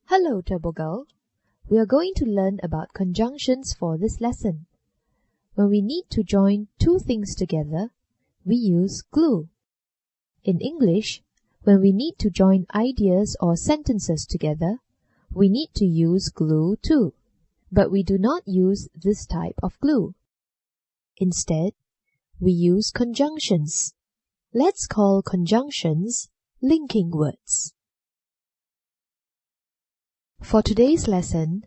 Hello, Turbo Girl. We are going to learn about conjunctions for this lesson. When we need to join two things together, we use glue. In English, when we need to join ideas or sentences together, we need to use glue too, but we do not use this type of glue. Instead, we use conjunctions. Let's call conjunctions linking words. For today's lesson,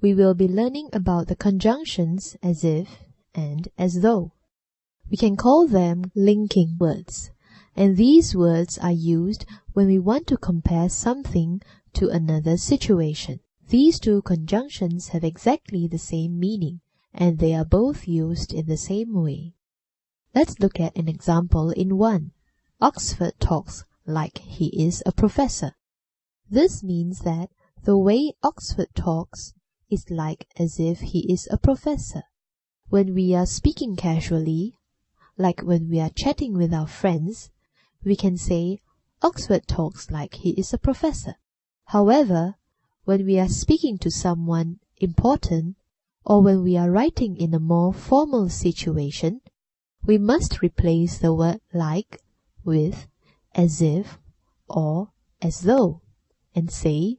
we will be learning about the conjunctions as if and as though. We can call them linking words, and these words are used when we want to compare something to another situation. These two conjunctions have exactly the same meaning, and they are both used in the same way. Let's look at an example in 1. Oxford talks like he is a professor. This means that the way Oxford talks is like as if he is a professor. When we are speaking casually, like when we are chatting with our friends, we can say Oxford talks like he is a professor. However, when we are speaking to someone important, or when we are writing in a more formal situation, we must replace the word like with as if or as though, and say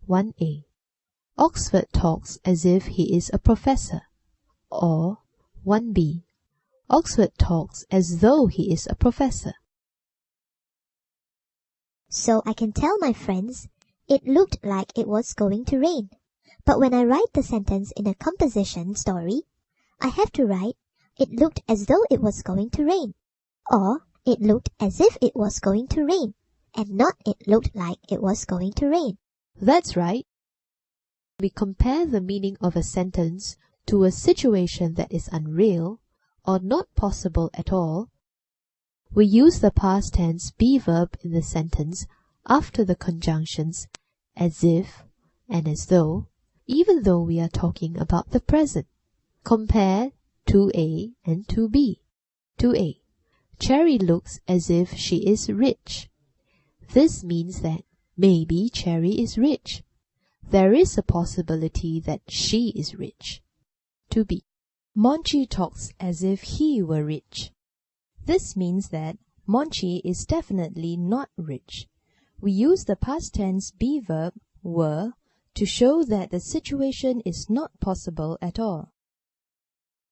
1a. Oxford talks as if he is a professor. Or 1b. Oxford talks as though he is a professor. So I can tell my friends, it looked like it was going to rain. But when I write the sentence in a composition story, I have to write, it looked as though it was going to rain. Or, it looked as if it was going to rain, and not it looked like it was going to rain. That's right. We compare the meaning of a sentence to a situation that is unreal or not possible at all. We use the past tense be verb in the sentence after the conjunctions as if and as though, even though we are talking about the present. Compare 2a and 2b. 2a. Cherry looks as if she is rich. This means that maybe Cherry is rich. There is a possibility that she is rich. 2b. Monchi talks as if he were rich. This means that Monchi is definitely not rich. We use the past tense be verb were to show that the situation is not possible at all.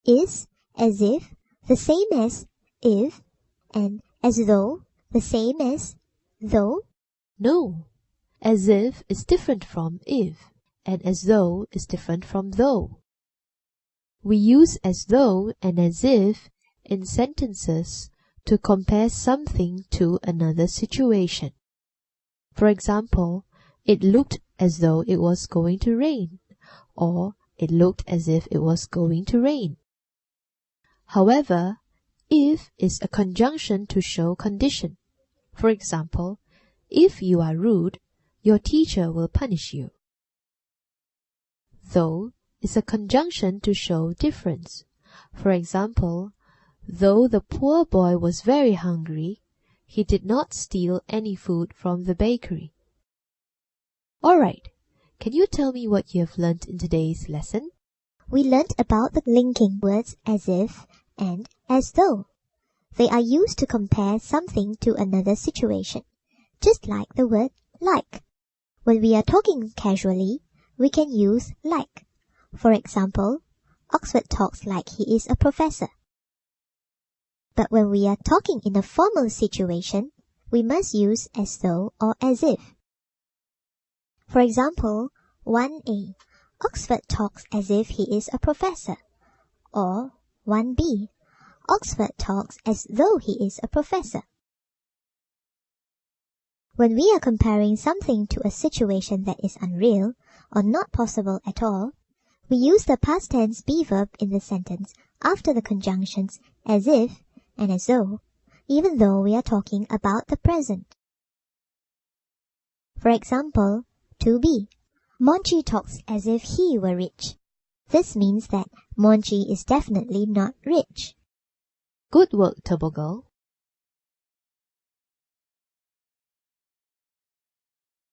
Is, as if, the same as if, and as though, the same as though? No. As if is different from if, and as though is different from though. We use as though and as if in sentences to compare something to another situation. For example, it looked as though it was going to rain, or it looked as if it was going to rain. However, if is a conjunction to show condition. For example, if you are rude, your teacher will punish you. Though is a conjunction to show difference. For example, though the poor boy was very hungry, he did not steal any food from the bakery. Alright, can you tell me what you have learned in today's lesson? We learned about the linking words as if and as though. They are used to compare something to another situation, just like the word like. When we are talking casually, we can use like. For example, Oxford talks like he is a professor. But when we are talking in a formal situation, we must use as though or as if. For example, 1a. Oxford talks as if he is a professor. Or 1b. Oxford talks as though he is a professor. When we are comparing something to a situation that is unreal or not possible at all, we use the past tense be verb in the sentence after the conjunctions as if and as though, even though we are talking about the present. For example, 2b. Monchi talks as if he were rich. This means that Monchi is definitely not rich. Good work, Turbo Girl.